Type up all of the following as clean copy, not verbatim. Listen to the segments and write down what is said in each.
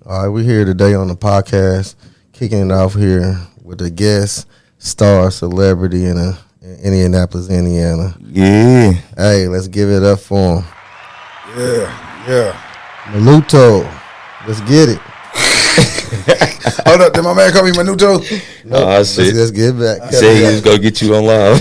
All right, we're here today on the podcast, kicking it off here with a guest star celebrity in Indianapolis, Indiana. Yeah. Hey, let's give it up for him. Yeah. Mutulu. Let's get it. Hold up, did my man call me Mutulu? Nope. I see. Let's get back. Say he was gonna get you on live.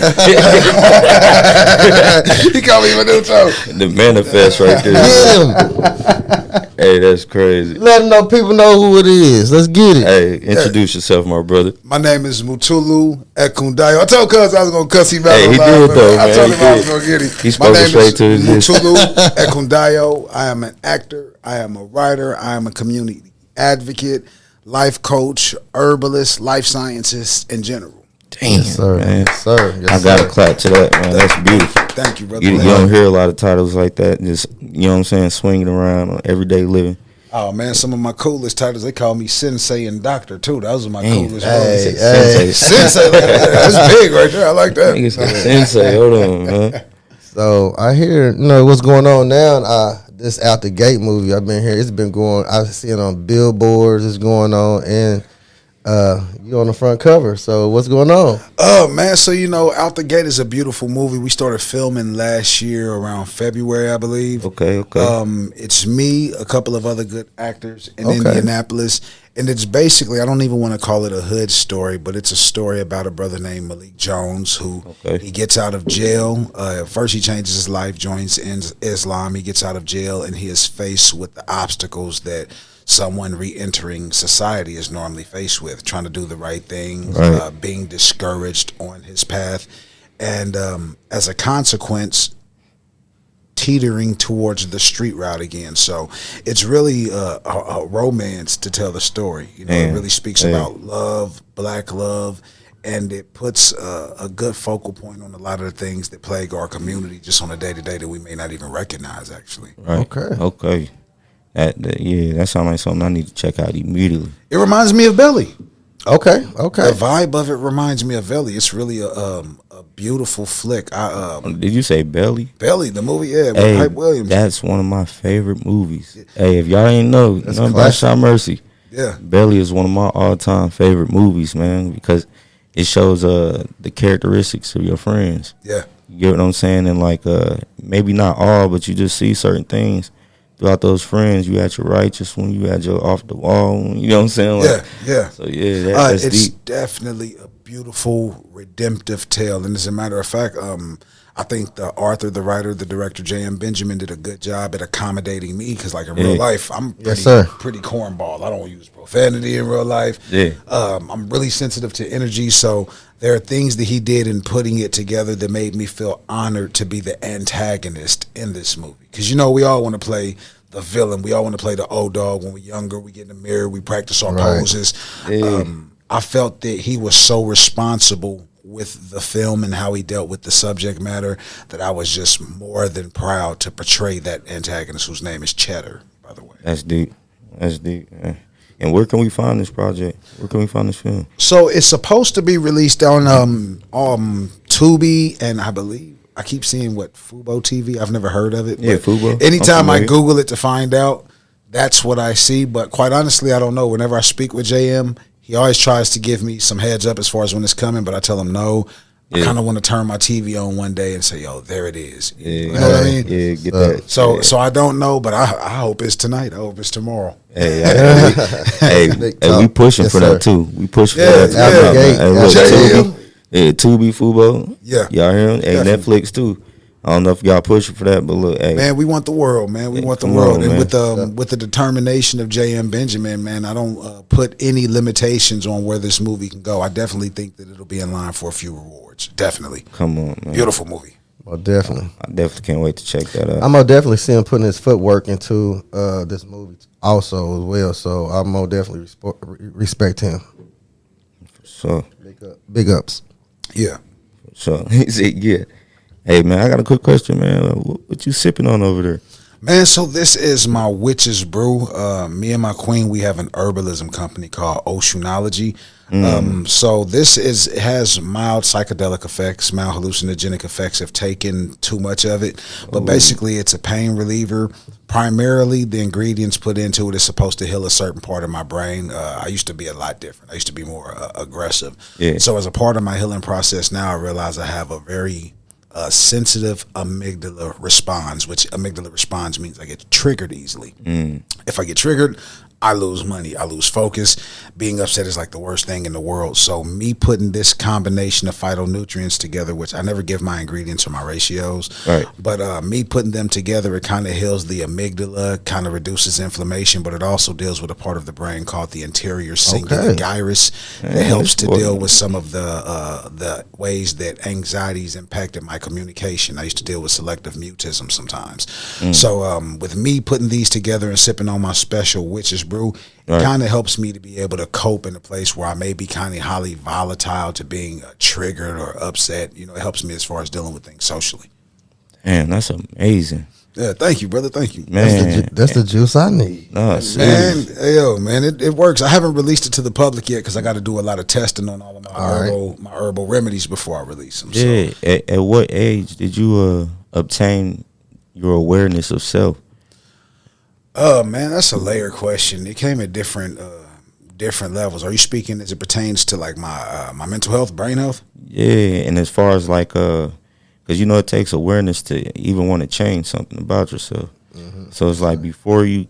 He called me Mutulu. The manifest right there. Get him. Hey, that's crazy. Let people know who it is. Let's get it. Hey, introduce yourself, my brother. My name is Mutulu Ekundayo. I told Cuz I was gonna cuss him out. Hey, he did though, I man. told him I was gonna get him. He spoke straight to his Mutulu Ekundayo. I am an actor. I am a writer. I am a community advocate, life coach, herbalist, life scientist in general. Damn, Yes, sir. man. Yes, sir. Yes, I got sir. to clap to that, man. That's beautiful. Thank you, brother. You don't hear a lot of titles like that. Just, you know what I'm saying, swinging around on everyday living. Oh man, some of my coolest titles, they call me Sensei and Doctor too. Those are my coolest Hey, ones. Sensei. Sensei, that's big right there. I like that. Niggas say Sensei. Hold on, man. So I hear, what's going on now. This Out the Gate movie, I've been here. It's been going. I see it on billboards. It's going on, and you on the front cover. So what's going on? Oh man, so Out the Gate is a beautiful movie. We started filming last year around February, I believe. Okay. It's me, a couple of other good actors in Okay. Indianapolis, and it's basically, I don't even want to call it a hood story, but it's a story about a brother named Malik Jones who he gets out of jail. First, he changes his life, joins Islam. He gets out of jail, and he is faced with the obstacles that someone re-entering society is normally faced with, trying to do the right thing, being discouraged on his path, and as a consequence, teetering towards the street route again. So it's really a romance to tell the story. It really speaks about love, black love, and it puts a good focal point on a lot of the things that plague our community just on a day-to-day that we may not even recognize, actually. Right. Okay. That sounds like something I need to check out immediately. It reminds me of Belly. Okay. The vibe of it reminds me of Belly. It's really a beautiful flick. Did you say Belly? Belly, the movie, with Hey, Hype Williams. that's one of my favorite movies. Hey, if y'all ain't know, That's nothing about classic. Shot Mercy. Yeah. Belly is one of my all-time favorite movies, man, because it shows the characteristics of your friends. Yeah. You get what I'm saying? And like maybe not all, but you just see certain things throughout those friends. You had your righteous one, you had your off the wall one, you know what I'm saying? Like, Yeah. So that's it's deep. definitely a beautiful, redemptive tale. And as a matter of fact, I think the author, the writer, the director, J.M. Benjamin, did a good job at accommodating me because, like, in real life, I'm pretty cornball. I don't use profanity in real life. Yeah. I'm really sensitive to energy, so there are things that he did in putting it together that made me feel honored to be the antagonist in this movie. Because, we all want to play the villain. We all want to play the old dog when we're younger. We get in the mirror. We practice our poses. Yeah. I felt that he was so responsible with the film and how he dealt with the subject matter that I was just more than proud to portray that antagonist, whose name is Cheddar, by the way. That's deep. Man. And where can we find this project? Where can we find this film? So it's supposed to be released on Tubi, and I believe I keep seeing Fubo TV. I've never heard of it. Yeah, Fubo. Anytime I Google it to find out, that's what I see. But quite honestly, I don't know. Whenever I speak with JM, he always tries to give me some heads up as far as when it's coming, but I tell him no. I kind of want to turn my TV on one day and say, "Yo, there it is." You know what I mean? Yeah, get that. So I don't know, but I hope it's tonight. I hope it's tomorrow. Hey, we pushing for that too. We pushing for that too. Tubi, Fubo. Yeah. Y'all hear him? Hey, Netflix too. I don't know if y'all pushing for that, but look, hey. Man, we want the world, man. We want the come world. on, And man. with the determination of J.M. Benjamin, man, I don't put any limitations on where this movie can go. I definitely think that it'll be in line for a few rewards. Definitely. Come on, man. Beautiful movie. Well, definitely. I definitely can't wait to check that out. I'm gonna definitely see him putting his footwork into this movie also as well. So I'm gonna definitely respect him. So Big ups. Yeah. he said, yeah. Hey man, I got a quick question, man. What you sipping on over there? Man, so this is my witch's brew. Me and my queen, we have an herbalism company called Oceanology. So this has mild psychedelic effects, mild hallucinogenic effects if taken too much of it. But basically, it's a pain reliever. Primarily, the ingredients put into it is supposed to heal a certain part of my brain. I used to be a lot different. I used to be more aggressive. Yeah. So as a part of my healing process now, I realize I have a very sensitive amygdala response, which amygdala response means I get triggered easily. If I get triggered, I lose money, I lose focus. Being upset is like the worst thing in the world. So me putting this combination of phytonutrients together, which I never give my ingredients or my ratios, right, but me putting them together, it kind of heals the amygdala, kind of reduces inflammation, but it also deals with a part of the brain called the anterior cingulate gyrus that helps to deal with some of the ways that anxieties impacted my communication. I used to deal with selective mutism sometimes. So with me putting these together and sipping on my special witch's brew, it kind of helps me to be able to cope in a place where I may be kind of highly volatile to being triggered or upset. You know, it helps me as far as dealing with things socially. Man, that's amazing. Yeah, thank you, brother. Thank you. Man, that's the juice I need. No, man, it works. I haven't released it to the public yet because I got to do a lot of testing on all of my herbal remedies before I release them. Yeah. So. At what age did you obtain your awareness of self? Oh man, that's a layered question. It came at different levels. Are you speaking as it pertains to like my mental health, brain health? Yeah, and as far as like because you know it takes awareness to even want to change something about yourself. So it's like before you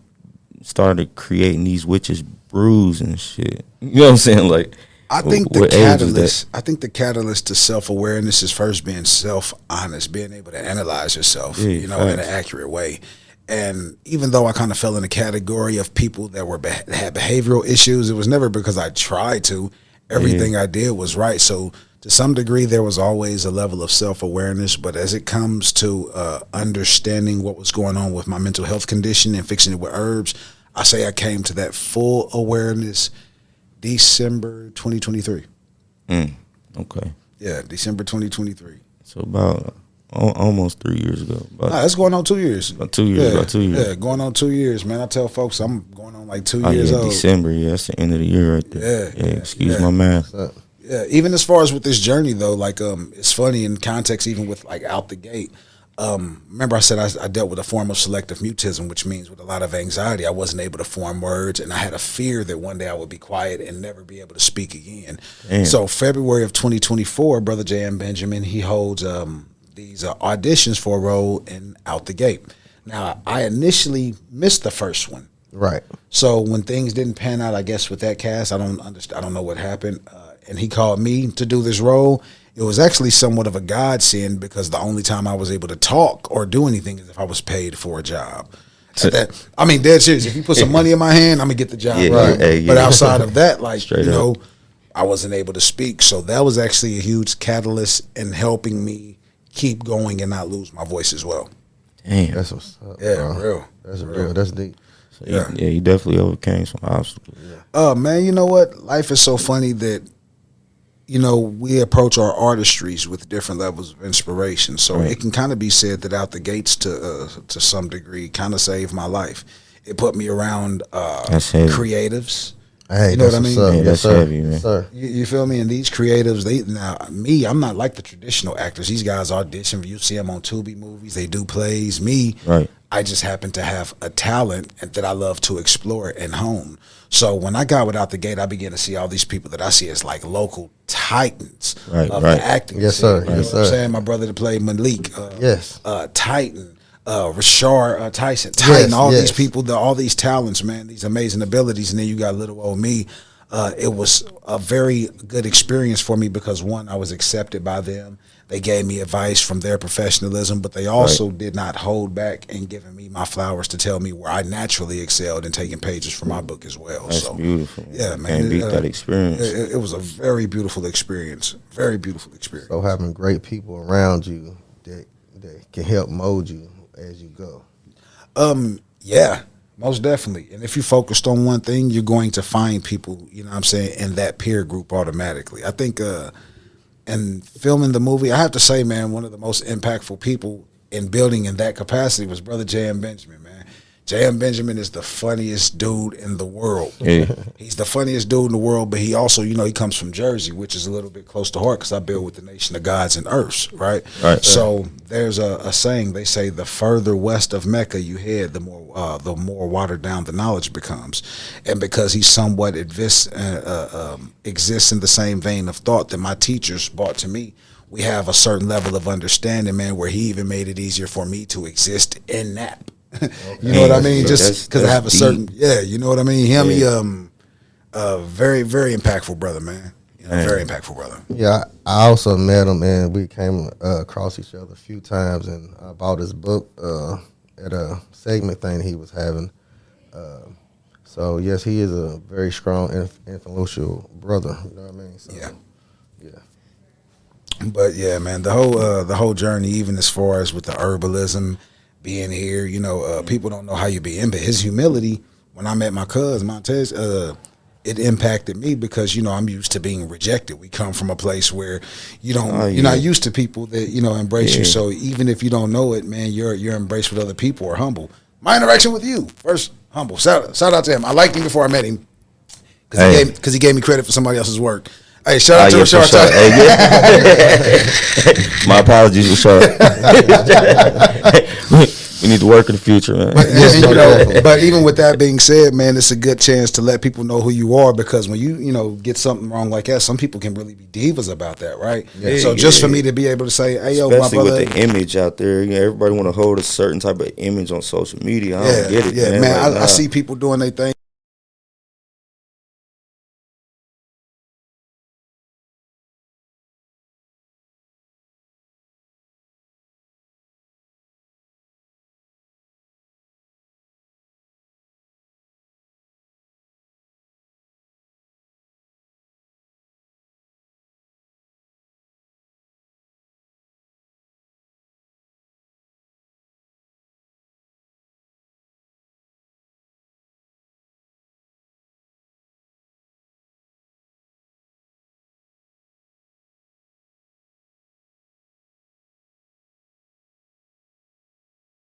started creating these witches brews and shit. You know what I'm saying? Like I think the catalyst. I think the catalyst to self-awareness is first being self-honest, being able to analyze yourself, in an accurate way. And even though I kind of fell in the category of people that had behavioral issues, it was never because I tried to. Everything I did was right. So to some degree, there was always a level of self-awareness. But as it comes to understanding what was going on with my mental health condition and fixing it with herbs, I say I came to that full awareness December 2023. Okay. Yeah, December 2023. So about almost 3 years ago. It's going on 2 years. About 2 years. About 2 years. Yeah, going on 2 years, man. I tell folks I'm going on like 2 years old. December. Yeah, that's the end of the year right there. Yeah. Excuse my math. Yeah. Even as far as with this journey though, like it's funny in context, even with like out the gate. Remember I said I dealt with a form of selective mutism, which means with a lot of anxiety, I wasn't able to form words, and I had a fear that one day I would be quiet and never be able to speak again. Damn. So February of 2024, Brother J.M. Benjamin, he holds these auditions for a role in Out the Gate. Now, I initially missed the first one. Right. So when things didn't pan out, I guess with that cast, I don't know what happened. And he called me to do this role. It was actually somewhat of a godsend because the only time I was able to talk or do anything is if I was paid for a job. I mean, dead serious. If you put some money in my hand, I'm gonna get the job. Right. But outside of that, like straight up, I wasn't able to speak. So that was actually a huge catalyst in helping me keep going and not lose my voice as well. Damn, that's what's up. Yeah, bro. real. That's real. That's deep. So you definitely overcame some obstacles. Man, you know what? Life is so funny that we approach our artistries with different levels of inspiration. So it can kind of be said that Out the Gates to some degree kind of saved my life. It put me around creatives. Hey, you know what I mean? Yeah, that's heavy, man. Sir. You feel me? And these creatives, I'm not like the traditional actors. These guys audition. You see them on Tubi movies. They do plays. I just happen to have a talent that I love to explore and hone. So when I got Without the Gate, I began to see all these people that I see as like local titans of the acting. Yes, sir. You know what I'm saying? My brother that played Malik. Titan. Rashard Tyson, Titan, these people, all these talents, man, these amazing abilities, and then you got little old me. It was a very good experience for me because one, I was accepted by them. They gave me advice from their professionalism, but they also did not hold back in giving me my flowers to tell me where I naturally excelled in taking pages from my book as well. That's beautiful. Yeah, man. Can't beat that experience. It was a very beautiful experience. Very beautiful experience. So having great people around you that can help mold you as you go. Yeah, most definitely. And if you focused on one thing, you're going to find people, you know what I'm saying, in that peer group automatically. I think in filming the movie, I have to say, man, one of the most impactful people in building in that capacity was Brother J.M. Benjamin, man. J.M. Benjamin is the funniest dude in the world. Yeah. He's the funniest dude in the world, but he also, he comes from Jersey, which is a little bit close to heart because I build with the nation of gods and earths, right? Right. So there's a saying, they say the further west of Mecca you head, the more watered down the knowledge becomes. And because he somewhat exists in the same vein of thought that my teachers brought to me, we have a certain level of understanding, man, where he even made it easier for me to exist in NAP. You know what I mean? Just because I have a certain, you know what I mean? He very, very impactful brother, man. Very impactful brother. Yeah, I also met him, and we came across each other a few times, and I bought his book at a segment thing he was having. So yes, he is a very strong, influential brother. You know what I mean? So, yeah. But yeah, man, the whole journey, even as far as with the herbalism, being here, people don't know how you be in, but his humility, when I met my cousin Montez, it impacted me because, I'm used to being rejected. We come from a place where you're not used to people that, embrace you. So even if you don't know it, man, you're embraced with other people or humble. My interaction with you, first, humble. Shout out to him. I liked him before I met him because he gave me credit for somebody else's work. Hey, shout out to him. Shout out. My apologies, Rashard. We need to work in the future, man. But even with that being said, man, it's a good chance to let people know who you are because when you get something wrong like that, some people can really be divas about that, right? Yeah, so just for me to be able to say, hey, yo, especially my brother, with the image out there, everybody want to hold a certain type of image on social media. I don't get it, man. I see people doing their thing.